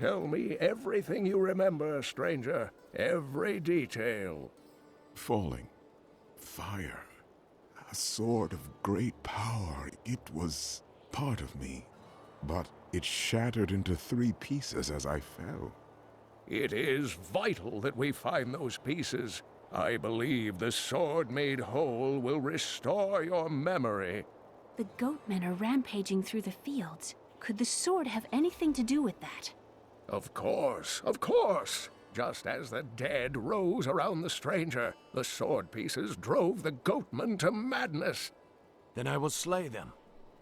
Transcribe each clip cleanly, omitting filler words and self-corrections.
Tell me everything you remember, stranger. Every detail. Falling. Fire. A sword of great power. It was part of me. But it shattered into 3 pieces as I fell. It is vital that we find those pieces. I believe the sword made whole will restore your memory. The goatmen are rampaging through the fields. Could the sword have anything to do with that? Of course, of course. Just as the dead rose around the stranger, the sword pieces drove the goatmen to madness. Then I will slay them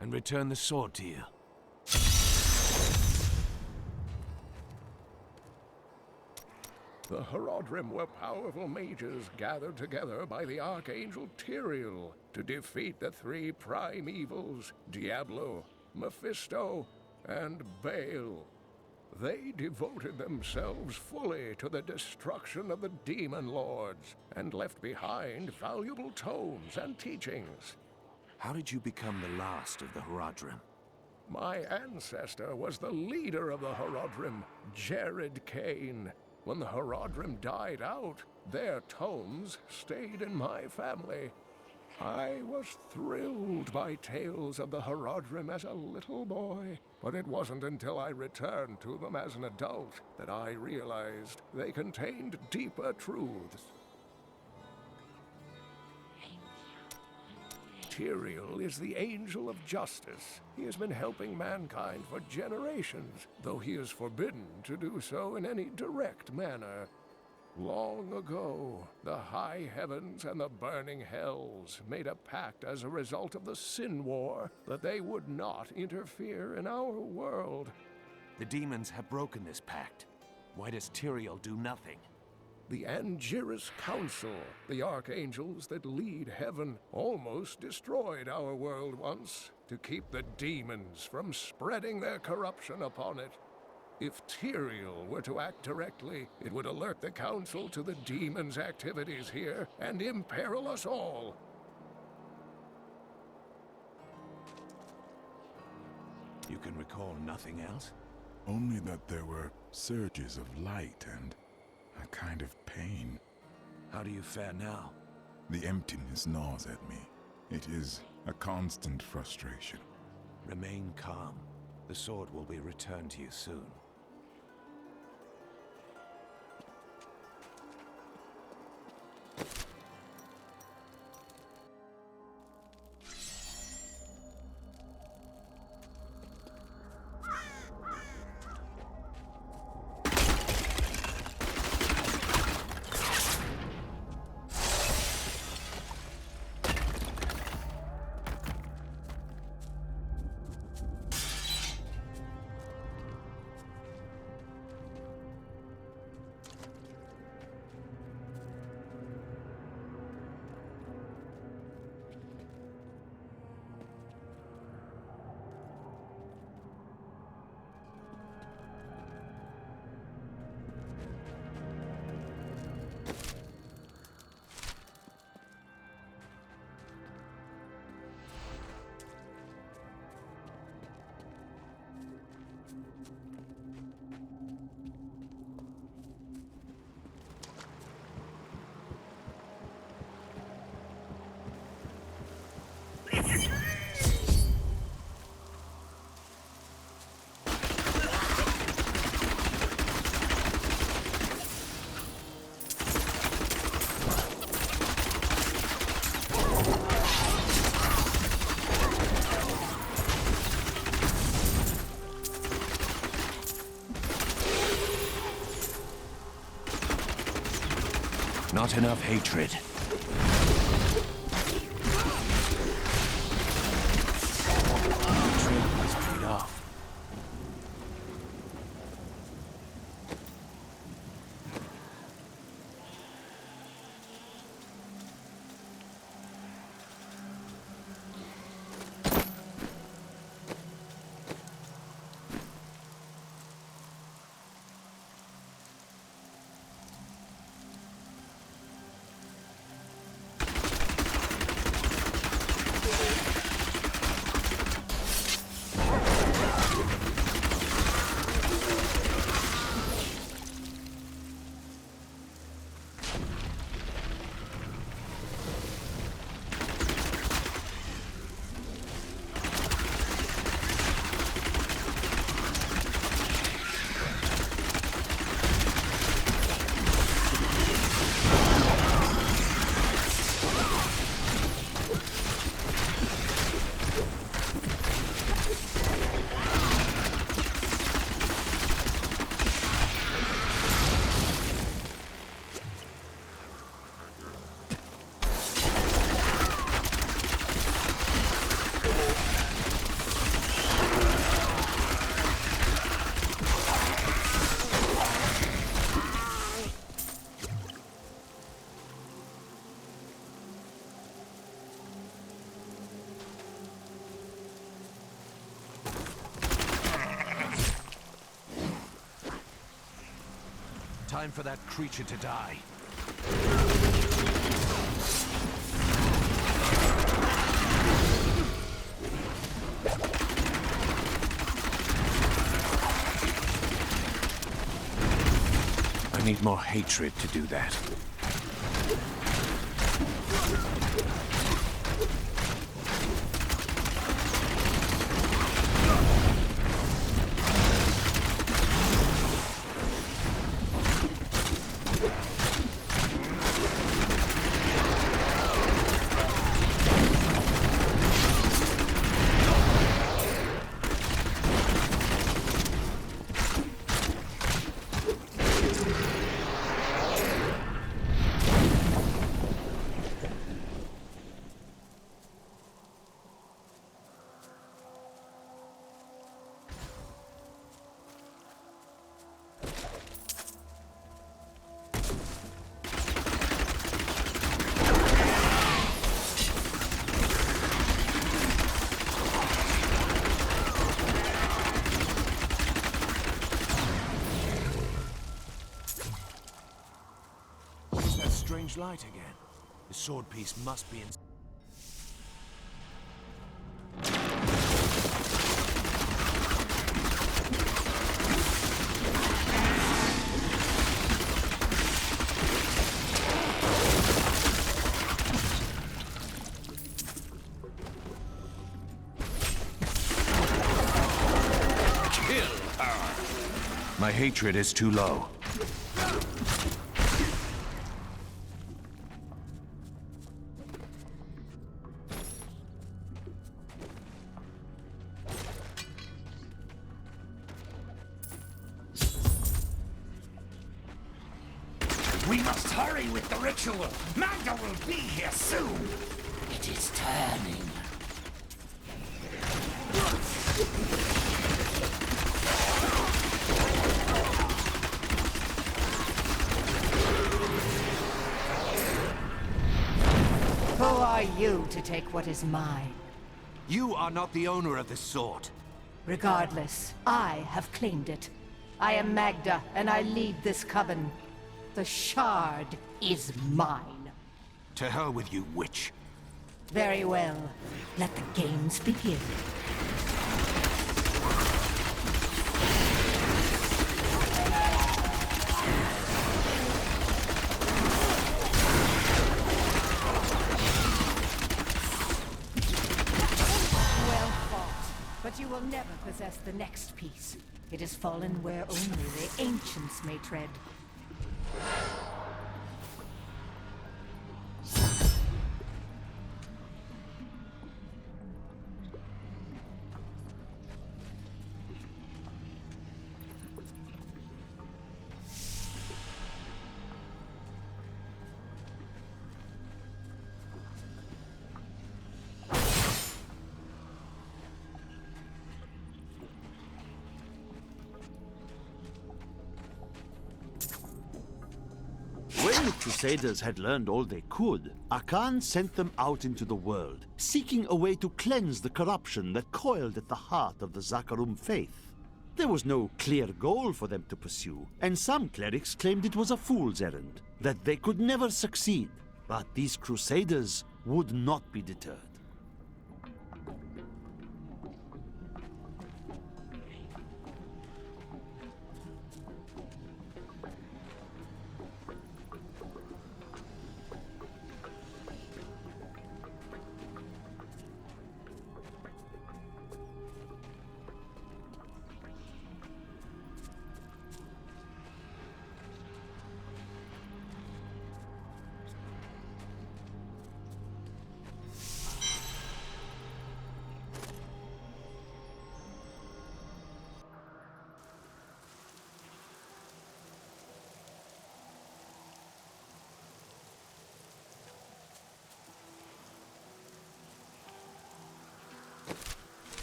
and return the sword to you. The Horodrim were powerful mages gathered together by the archangel Tyrael to defeat the 3 prime evils, Diablo, Mephisto, and Baal. They devoted themselves fully to the destruction of the demon lords and left behind valuable tomes and teachings. How did you become the last of the Horodrim? My ancestor was the leader of the Horodrim, Jared Kane. When the Horodrim died out, their tomes stayed in my family. I was thrilled by tales of the Horodrim as a little boy, but it wasn't until I returned to them as an adult that I realized they contained deeper truths. Tyrael is the angel of justice. He has been helping mankind for generations, though he is forbidden to do so in any direct manner. Long ago, the high heavens and the burning hells made a pact as a result of the Sin War that they would not interfere in our world. The demons have broken this pact. Why does Tyrael do nothing? The Angiris Council, the archangels that lead heaven, almost destroyed our world once to keep the demons from spreading their corruption upon it. If Tyrael were to act directly, it would alert the Council to the demons' activities here and imperil us all. You can recall nothing else? Only that there were surges of light and a kind of pain. How do you fare now? The emptiness gnaws at me. It is a constant frustration. Remain calm. The sword will be returned to you soon. Not enough hatred. Betrayal was paid off. Time for that creature to die. I need more hatred to do that. Strange light again. The sword piece must be in... Kill her! My hatred is too low. We must hurry with the ritual. Magda will be here soon. It is turning. Who are you to take what is mine? You are not the owner of this sword. Regardless, I have claimed it. I am Magda, and I lead this coven. The shard is mine. To hell with you, witch. Very well. Let the games begin. Well fought, but you will never possess the next piece. It has fallen where only the ancients may tread. When the Crusaders had learned all they could, Akan sent them out into the world, seeking a way to cleanse the corruption that coiled at the heart of the Zakarum faith. There was no clear goal for them to pursue, and some clerics claimed it was a fool's errand, that they could never succeed. But these Crusaders would not be deterred.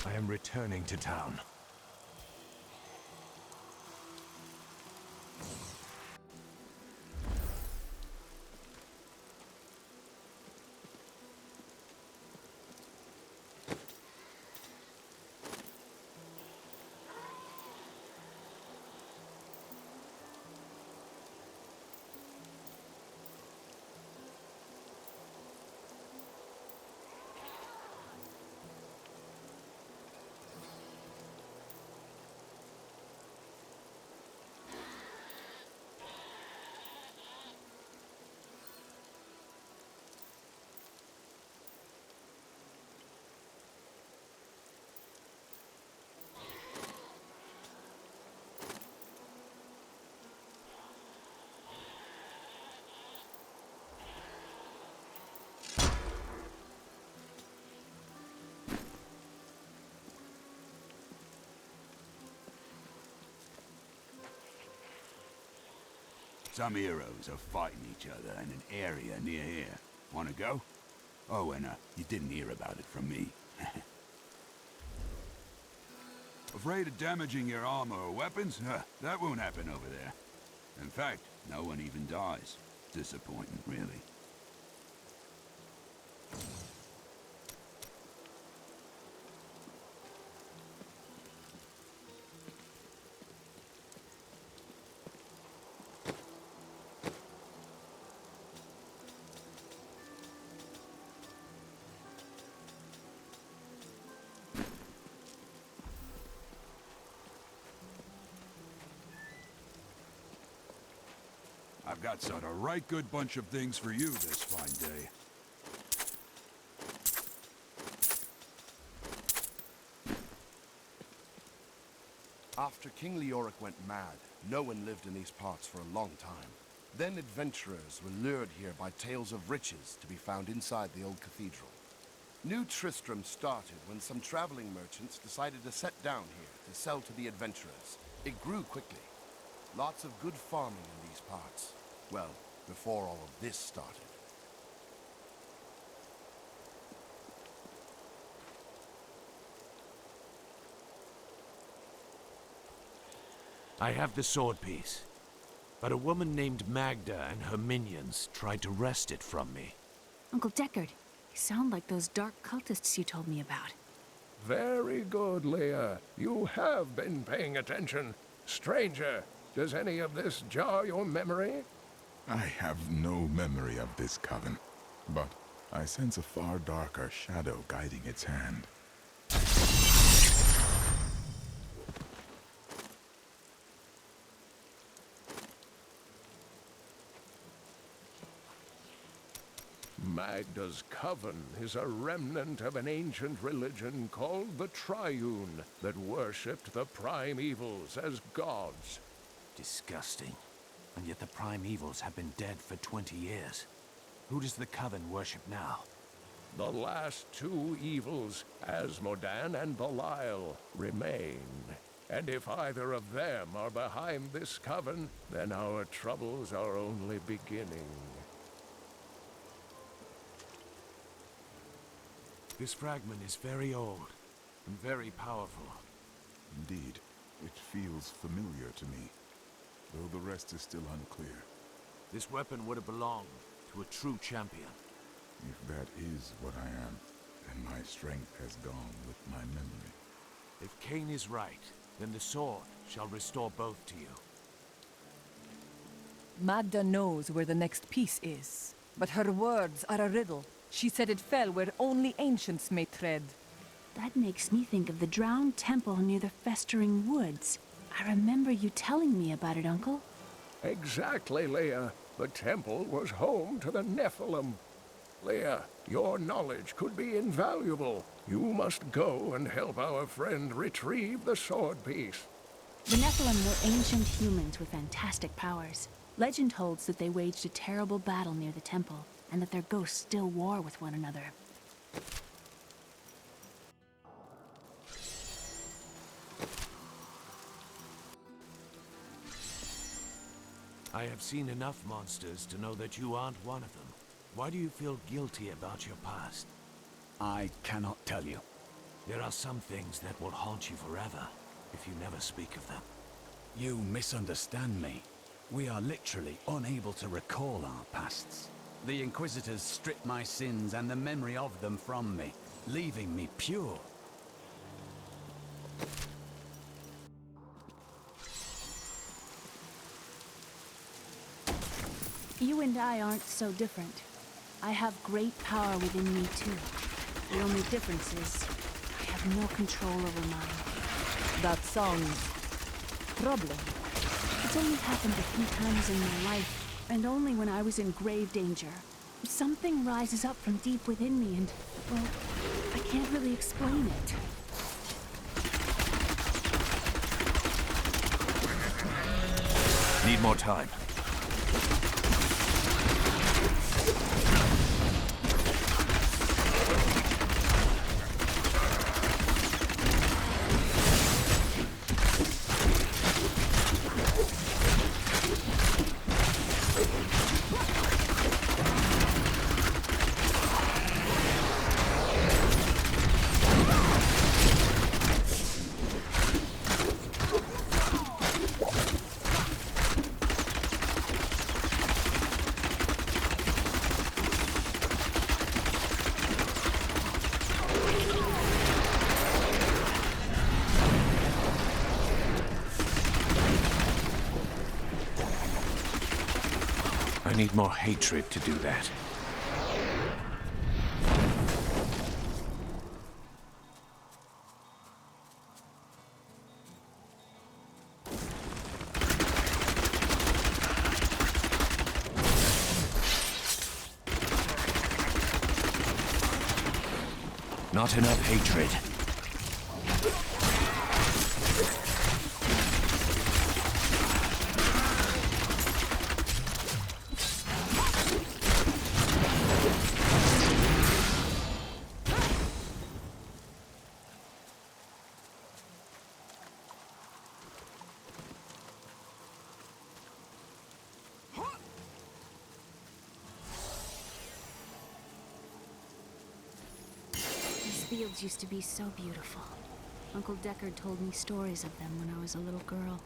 I am returning to town. Some heroes are fighting each other in an area near here. Wanna go? Oh, and you didn't hear about it from me. Afraid of damaging your armor or weapons? That won't happen over there. In fact, no one even dies. Disappointing, really. I've got such a right good bunch of things for you this fine day. After King Leoric went mad, no one lived in these parts for a long time. Then adventurers were lured here by tales of riches to be found inside the old cathedral. New Tristram started when some traveling merchants decided to set down here to sell to the adventurers. It grew quickly. Lots of good farming in these parts. Well, before all of this started. I have the sword piece, but a woman named Magda and her minions tried to wrest it from me. Uncle Deckard, you sound like those dark cultists you told me about. Very good, Leah. You have been paying attention. Stranger, does any of this jar your memory? I have no memory of this coven, but I sense a far darker shadow guiding its hand. Magda's coven is a remnant of an ancient religion called the Triune that worshipped the primevals as gods. Disgusting. And yet the primevals have been dead for 20 years. Who does the Coven worship now? The last two evils, Asmodan and Belial, remain. And if either of them are behind this coven, then our troubles are only beginning. This fragment is very old and very powerful. Indeed, it feels familiar to me, though the rest is still unclear. This weapon would have belonged to a true champion. If that is what I am, then my strength has gone with my memory. If Cain is right, then the sword shall restore both to you. Magda knows where the next piece is, but her words are a riddle. She said it fell where only ancients may tread. That makes me think of the drowned temple near the festering woods. I remember you telling me about it, Uncle. Exactly, Leah. The temple was home to the Nephilim. Leah, your knowledge could be invaluable. You must go and help our friend retrieve the sword piece. The Nephilim were ancient humans with fantastic powers. Legend holds that they waged a terrible battle near the temple, and that their ghosts still war with one another. I have seen enough monsters to know that you aren't one of them. Why do you feel guilty about your past? I cannot tell you. There are some things that will haunt you forever, if you never speak of them. You misunderstand me. We are literally unable to recall our pasts. The Inquisitors stripped my sins and the memory of them from me, leaving me pure. You and I aren't so different. I have great power within me, too. The only difference is, I have no control over mine. That sounds... troubling. It's only happened a few times in my life, and only when I was in grave danger. Something rises up from deep within me and, well, I can't really explain it. Need more time. I need more hatred to do that. Not enough hatred. These fields used to be so beautiful. Uncle Deckard told me stories of them when I was a little girl.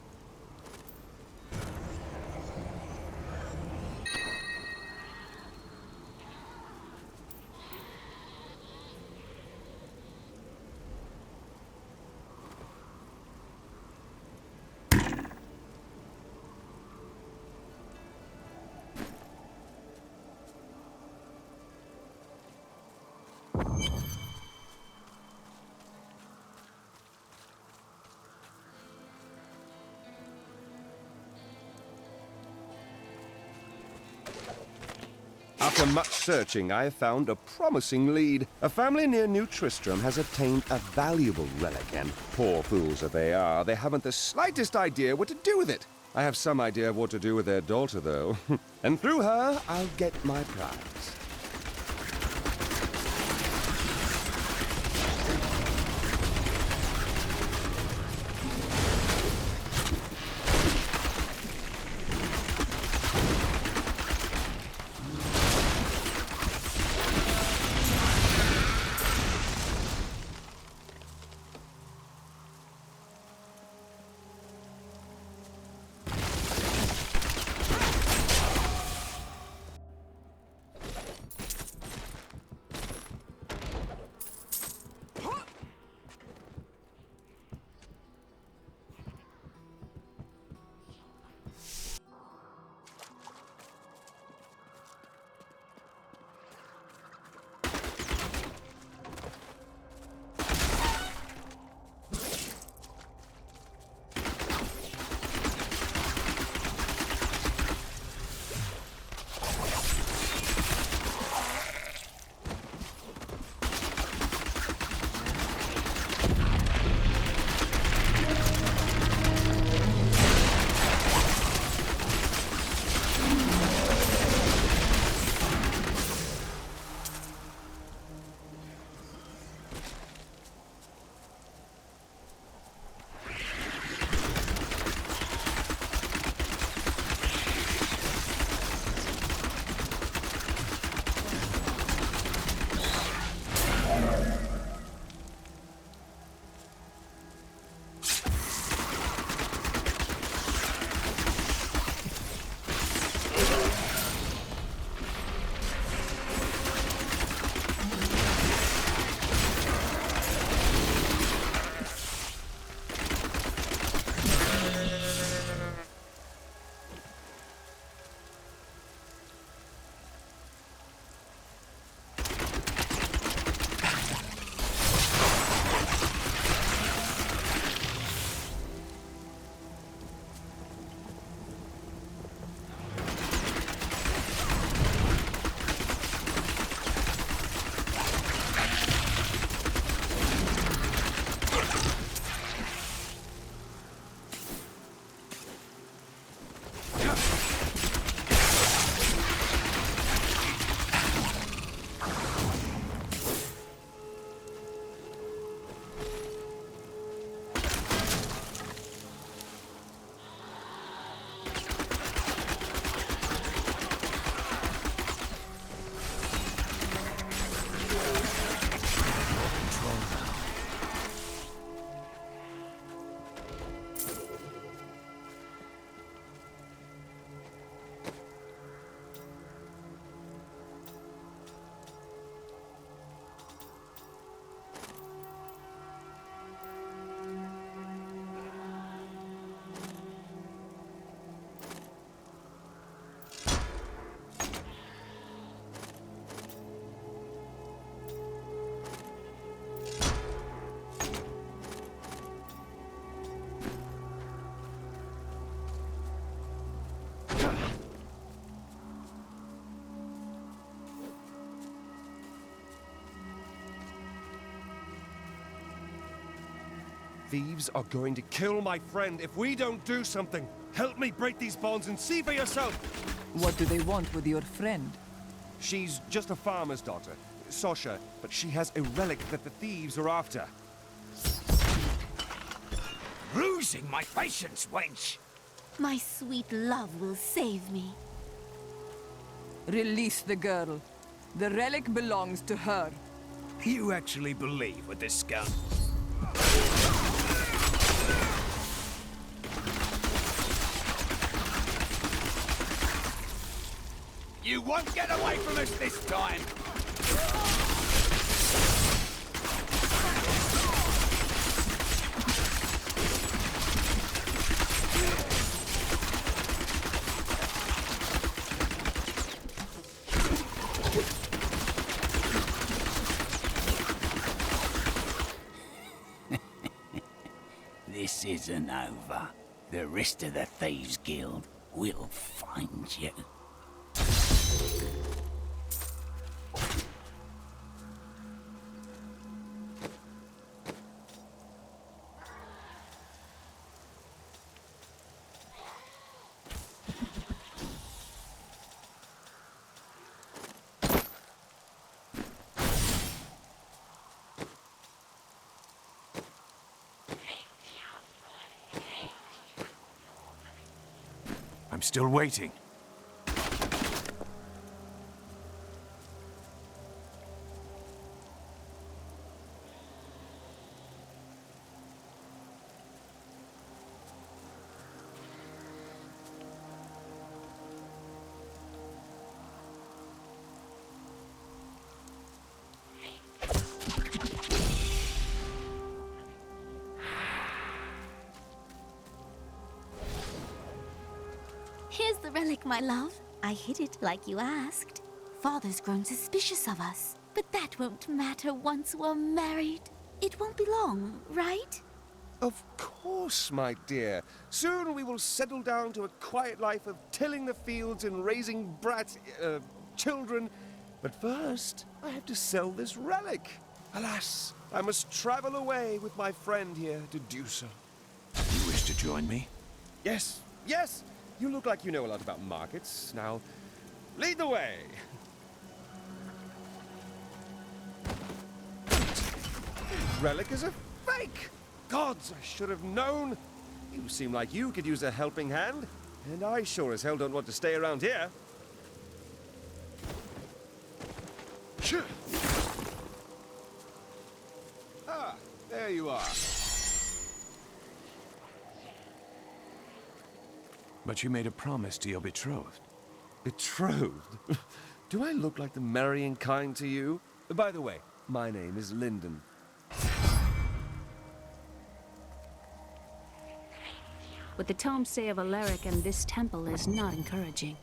After much searching, I have found a promising lead. A family near New Tristram has obtained a valuable relic, and poor fools that they are, they haven't the slightest idea what to do with it. I have some idea of what to do with their daughter, though. And through her, I'll get my prize. thieves are going to kill my friend if we don't do something. Help me break these bonds and see for yourself. What do they want with your friend? She's just a farmer's daughter, Sasha, but she has a relic that the thieves are after. Losing my patience, wench! My sweet love will save me. Release the girl. The relic belongs to her. You actually believe what this scoundrel... You won't get away from us this time! This isn't over. The rest of the Thieves Guild will find you. I'm still waiting. Here's the relic, my love. I hid it like you asked. Father's grown suspicious of us, but that won't matter once we're married. It won't be long, right? Of course, my dear. Soon we will settle down to a quiet life of tilling the fields and raising children. But first, I have to sell this relic. Alas, I must travel away with my friend here to do so. You wish to join me? Yes, yes! You look like you know a lot about markets. Now, lead the way! Relic is a fake! Gods, I should have known! You seem like you could use a helping hand, and I sure as hell don't want to stay around here. Ah, there you are. But you made a promise to your betrothed. Betrothed? Do I look like the marrying kind to you? By the way, my name is Lyndon. What the tomes say of Alaric and this temple is not encouraging.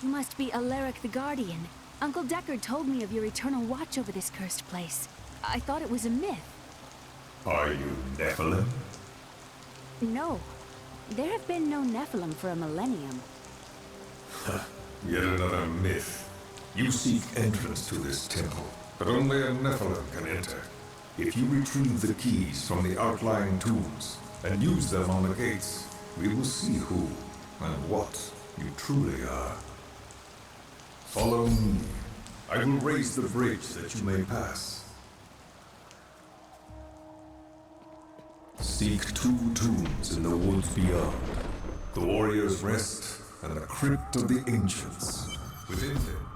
You must be Alaric the Guardian. Uncle Deckard told me of your eternal watch over this cursed place. I thought it was a myth. Are you Nephilim? No. There have been no Nephilim for a millennium. Yet another myth. You seek entrance to this temple, but only a Nephilim can enter. If you retrieve the keys from the outlying tombs and use them on the gates, we will see who and what you truly are. Follow me. I will raise the bridge that you may pass. Seek 2 tombs in the woods beyond. The Warrior's Rest and the Crypt of the Ancients. Within them,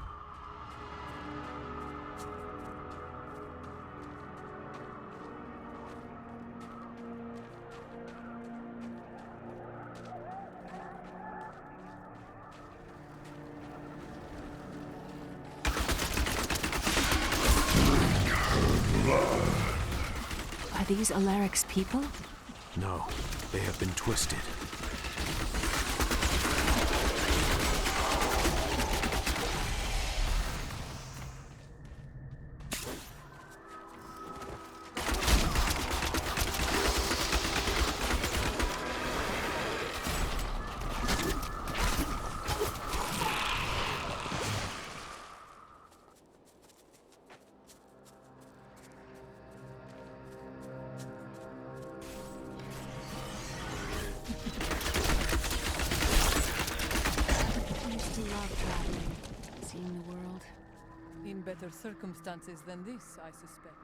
Are these Alaric's people? No, they have been twisted. better circumstances than this, I suspect.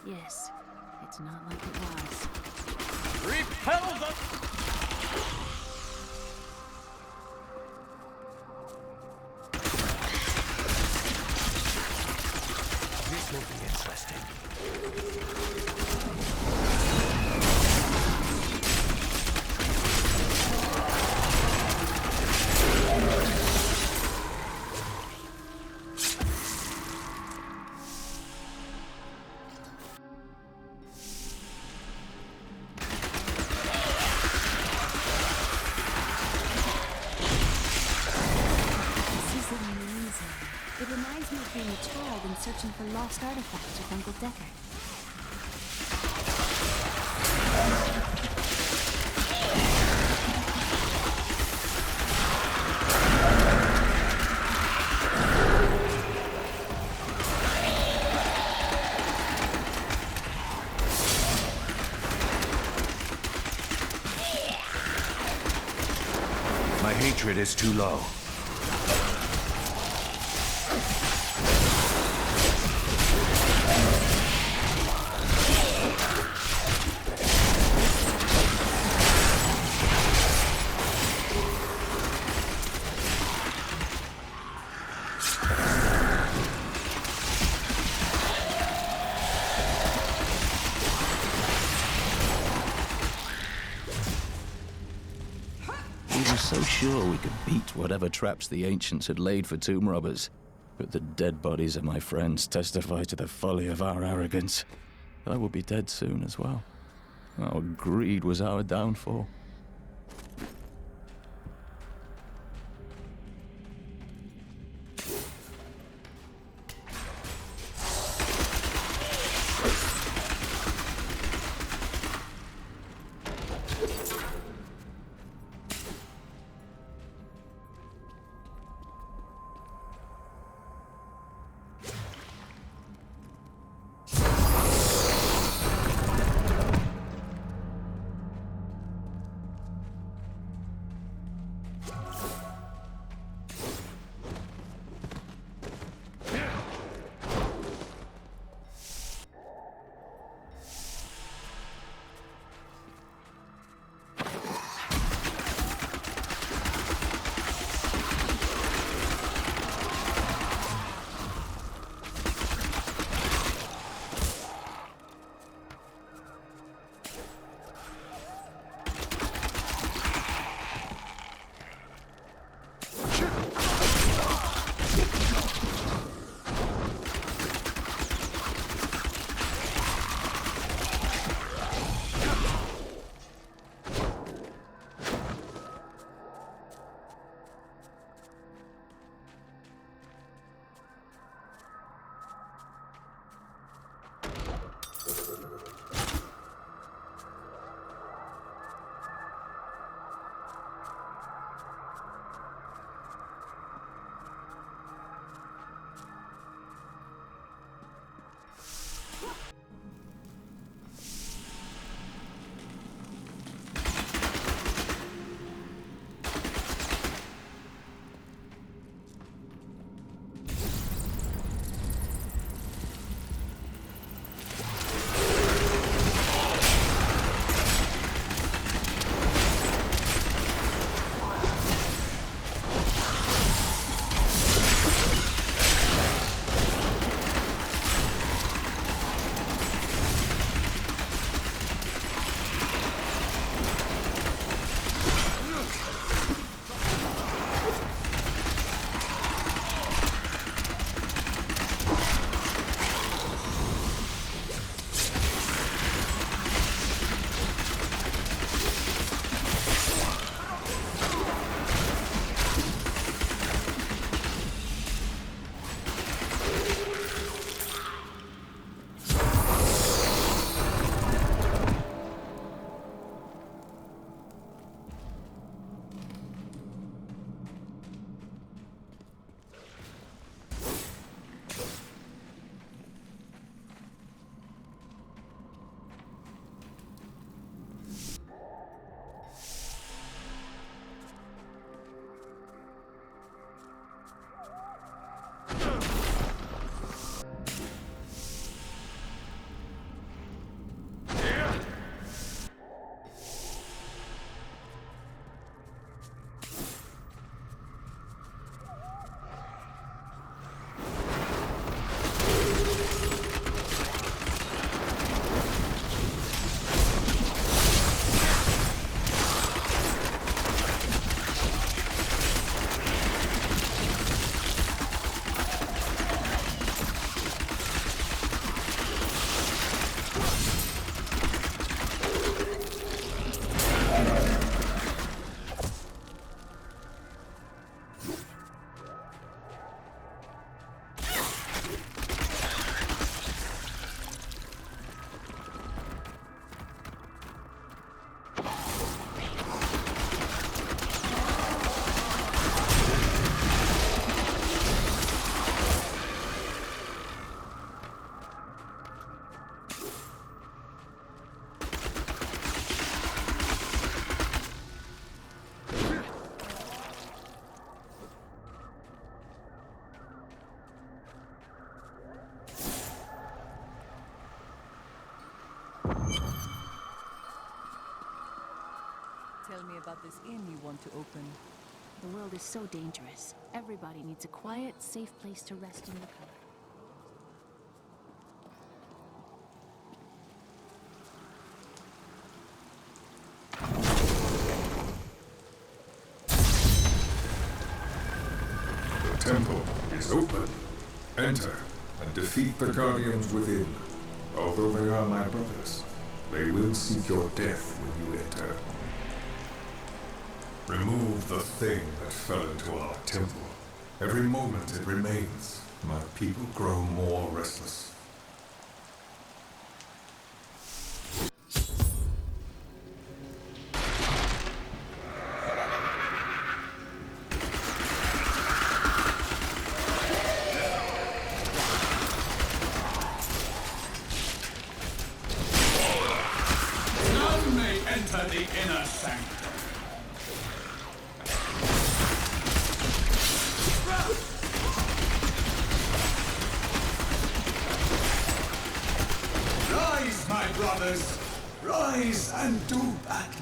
Yes, it's not like it was. Repel them! This will be interesting. It reminds me of being a child and searching for lost artifacts with Uncle Decker. My hatred is too low. So sure we could beat whatever traps the ancients had laid for tomb robbers. But the dead bodies of my friends testify to the folly of our arrogance. I will be dead soon as well. Our greed was our downfall. tell me about this inn you want to open. The world is so dangerous. Everybody needs a quiet, safe place to rest and recover. The temple is open. Enter and defeat the guardians within. Although they are my brothers, they will seek your death when you enter. Remove the thing that fell into our temple. Every moment it remains, my people grow more restless. None may enter the inner sanctum. Rise, my brothers! Rise and do battle!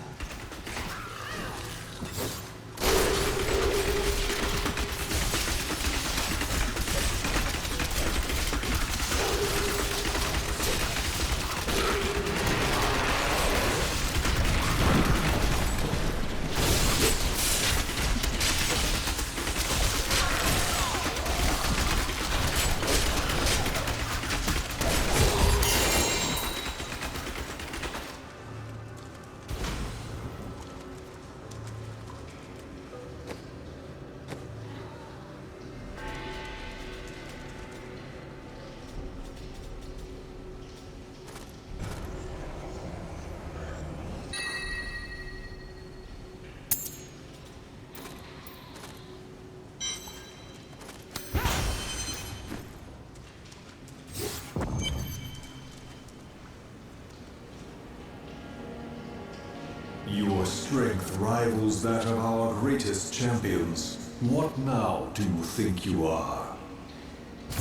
Your strength rivals that of our greatest champions. What now do you think you are?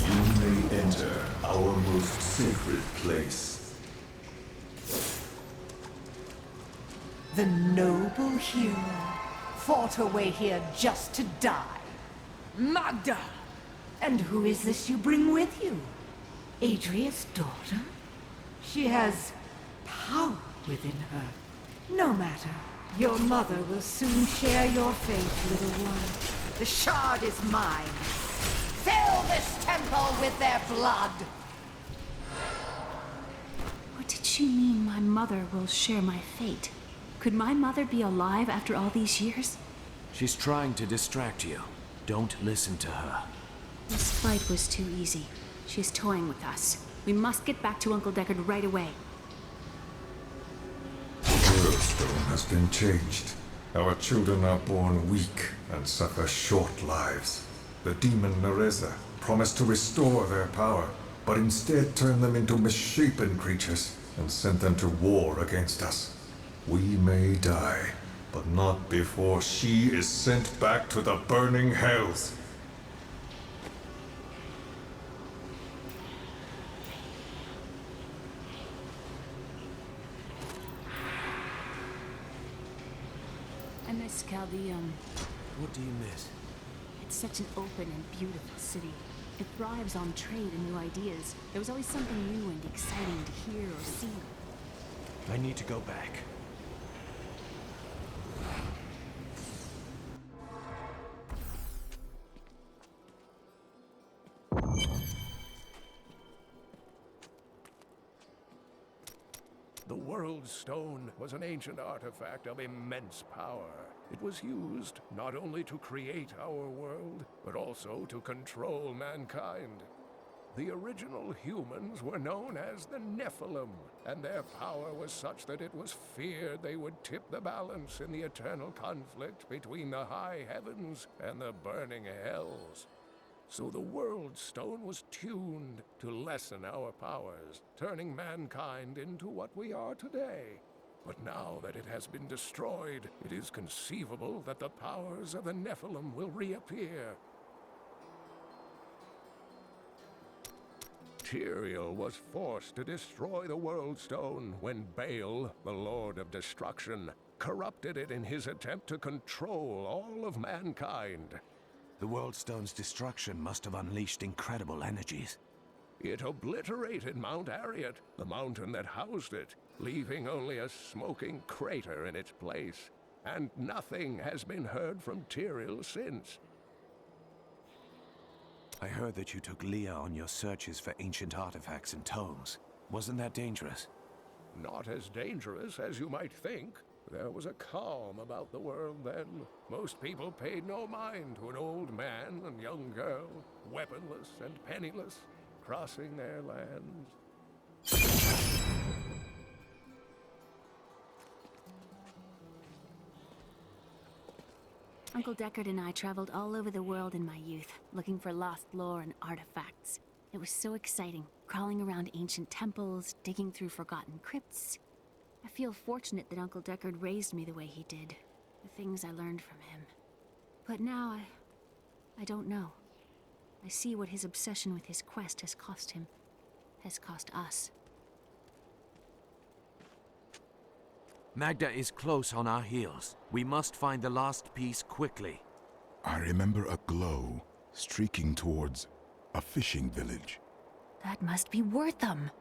You may enter our most sacred place. The noble hero fought her way here just to die. Magda! And who is this you bring with you? Adria's daughter? She has power within her. No matter. Your mother will soon share your fate, little one. The shard is mine. Fill this temple with their blood! What did she mean my mother will share my fate? Could my mother be alive after all these years? She's trying to distract you. Don't listen to her. This fight was too easy. She's toying with us. We must get back to Uncle Deckard right away. Worldstone has been changed. Our children are born weak and suffer short lives. The demon Nereza promised to restore their power, but instead turned them into misshapen creatures and sent them to war against us. We may die, but not before she is sent back to the burning hells. I miss Chaldeum. What do you miss? It's such an open and beautiful city. It thrives on trade and new ideas. There was always something new and exciting to hear or see. I need to go back. The World Stone was an ancient artifact of immense power. It was used not only to create our world, but also to control mankind. The original humans were known as the Nephilim, and their power was such that it was feared they would tip the balance in the eternal conflict between the high heavens and the burning hells. So the World Stone was tuned to lessen our powers, turning mankind into what we are today. But now that it has been destroyed, it is conceivable that the powers of the Nephilim will reappear. Tyrael was forced to destroy the World Stone when Baal, the Lord of Destruction, corrupted it in his attempt to control all of mankind. The World Stone's destruction must have unleashed incredible energies. It obliterated Mount Ariat, the mountain that housed it, leaving only a smoking crater in its place. And nothing has been heard from Tyrael since. I heard that you took Leah on your searches for ancient artifacts and tomes. Wasn't that dangerous? Not as dangerous as you might think. There was a calm about the world then. Most people paid no mind to an old man and young girl, weaponless and penniless, crossing their lands. Uncle Deckard and I traveled all over the world in my youth, looking for lost lore and artifacts. It was so exciting, crawling around ancient temples, digging through forgotten crypts. I feel fortunate that Uncle Deckard raised me the way he did, the things I learned from him. But now I don't know. I see what his obsession with his quest has cost him, has cost us. Magda is close on our heels. We must find the last piece quickly. I remember a glow streaking towards a fishing village. That must be Wortham.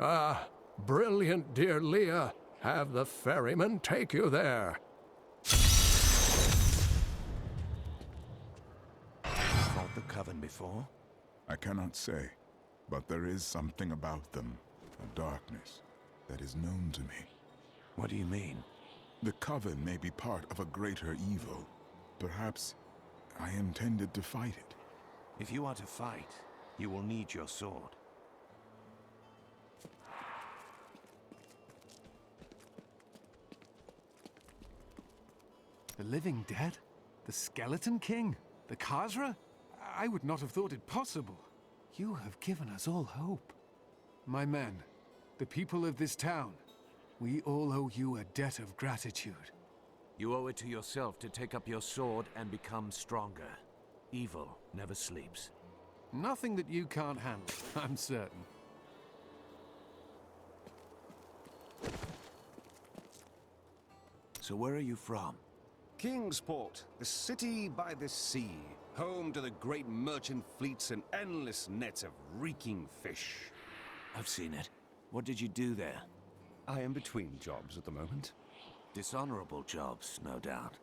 Ah, brilliant, dear Leah. Have the ferryman take you there. Fought the Coven before? I cannot say, but there is something about them, a darkness, that is known to me. What do you mean? The Coven may be part of a greater evil. Perhaps I intended to fight it. If you are to fight, you will need your sword. The living dead? The Skeleton King? The Khazra? I would not have thought it possible. You have given us all hope. My men, the people of this town, we all owe you a debt of gratitude. You owe it to yourself to take up your sword and become stronger. Evil never sleeps. Nothing that you can't handle, I'm certain. So where are you from? Kingsport, the city by the sea, home to the great merchant fleets and endless nets of reeking fish. I've seen it. What did you do there? I am between jobs at the moment. Dishonorable jobs, no doubt.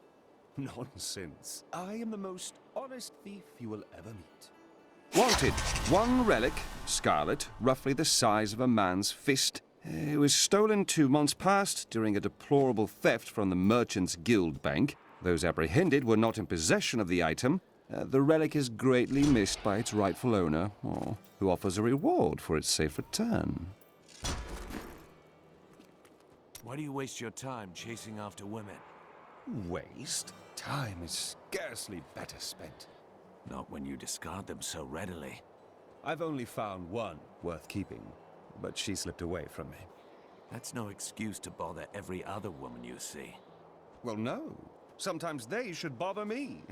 Nonsense. I am the most honest thief you will ever meet. Wanted. One relic, scarlet, roughly the size of a man's fist. It was stolen 2 months past during a deplorable theft from the Merchants Guild Bank. Those apprehended were not in possession of the item. The relic is greatly missed by its rightful owner, who offers a reward for its safe return. Why do you waste your time chasing after women? Waste? Time is scarcely better spent. Not when you discard them so readily. I've only found one worth keeping, but she slipped away from me. That's no excuse to bother every other woman you see. Well, no. Sometimes they should bother me.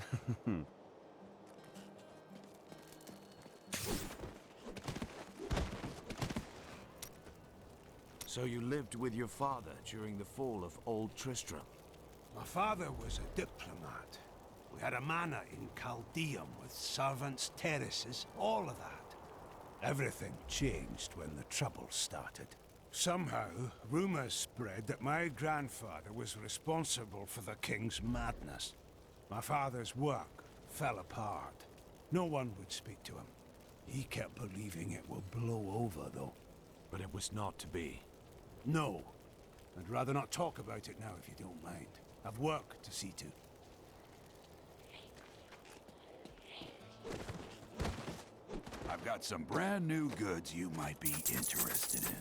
So you lived with your father during the fall of Old Tristram? My father was a diplomat. We had a manor in Chaldeum with servants, terraces, all of that. Everything changed when the trouble started. Somehow, rumors spread that my grandfather was responsible for the king's madness. My father's work fell apart. No one would speak to him. He kept believing it would blow over, though. But it was not to be. No. I'd rather not talk about it now, if you don't mind. I've work to see to. I've got some brand new goods you might be interested in.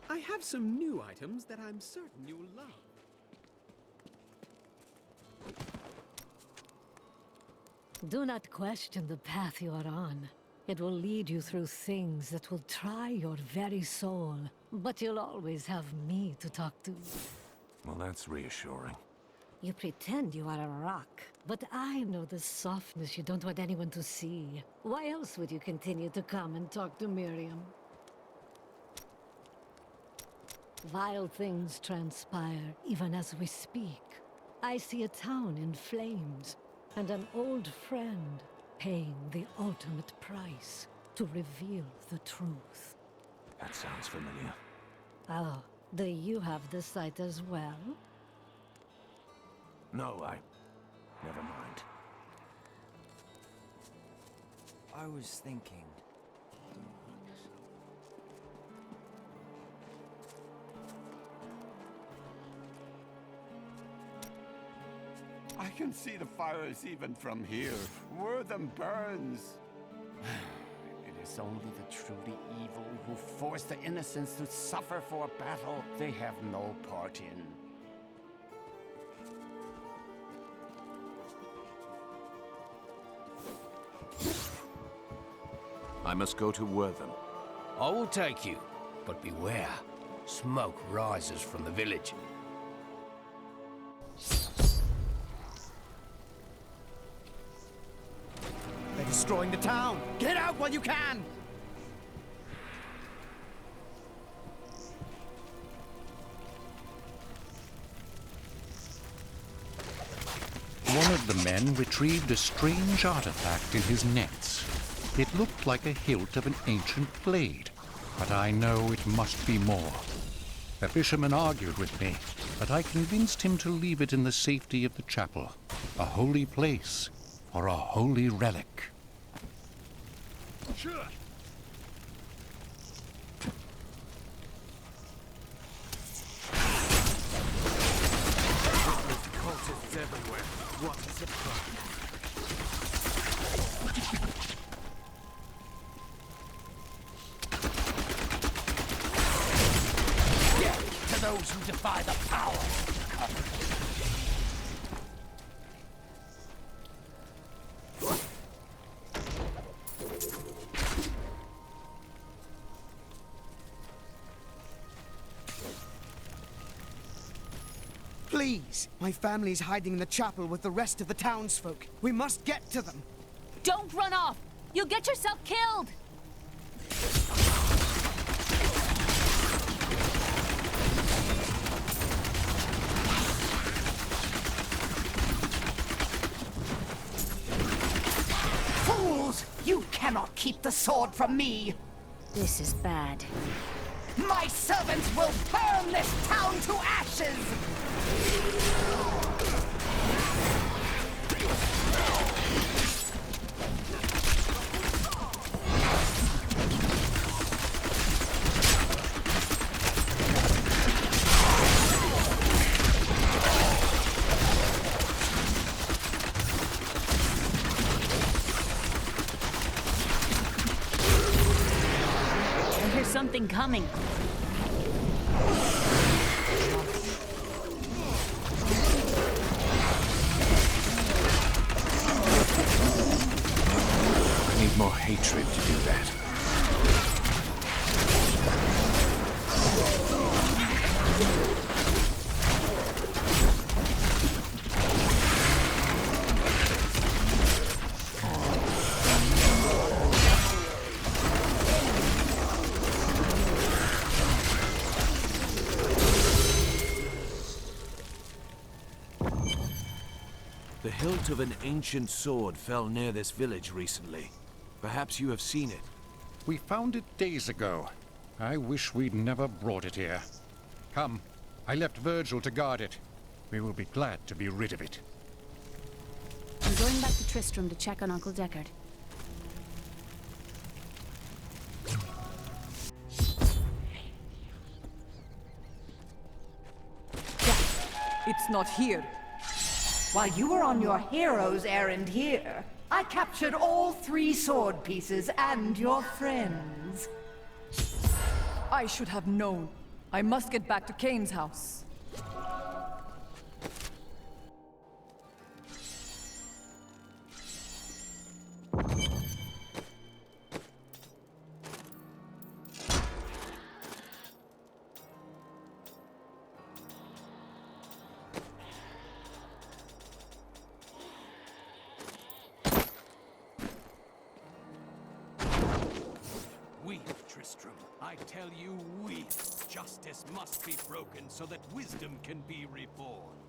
I have some new items that I'm certain you'll love. Do not question the path you are on. It will lead you through things that will try your very soul. But you'll always have me to talk to. Well, that's reassuring. You pretend you are a rock, but I know the softness you don't want anyone to see. Why else would you continue to come and talk to Miriam? Vile things transpire even as we speak. I see a town in flames, and an old friend paying the ultimate price to reveal the truth. That sounds familiar. Oh, do you have the sight as well? No, never mind. I was thinking... I can see the fires even from here. Wortham burns. It is only the truly evil who force the innocents to suffer for a battle they have no part in. I must go to Wortham. I will take you, but beware. Smoke rises from the village. They're destroying the town! Get out while you can! One of the men retrieved a strange artifact in his nets. It looked like a hilt of an ancient blade, but I know it must be more. The fisherman argued with me, but I convinced him to leave it in the safety of the chapel, a holy place for a holy relic. Sure. Cultists everywhere. What a surprise. To those who defy the power. Please! My family's hiding in the chapel with the rest of the townsfolk. We must get to them. Don't run off! You'll get yourself killed! Fools! You cannot keep the sword from me! This is bad. My servants will burn this town to ashes! I hear something coming. I need more hatred to do that. The hilt of an ancient sword fell near this village recently. Perhaps you have seen it. We found it days ago. I wish we'd never brought it here. Come, I left Virgil to guard it. We will be glad to be rid of it. I'm going back to Tristram to check on Uncle Deckard. It's not here. While you were on your hero's errand here, I captured all 3 sword pieces and your friends. I should have known. I must get back to Kane's house. Weep, Tristram. I tell you, weep. Justice must be broken so that wisdom can be reborn.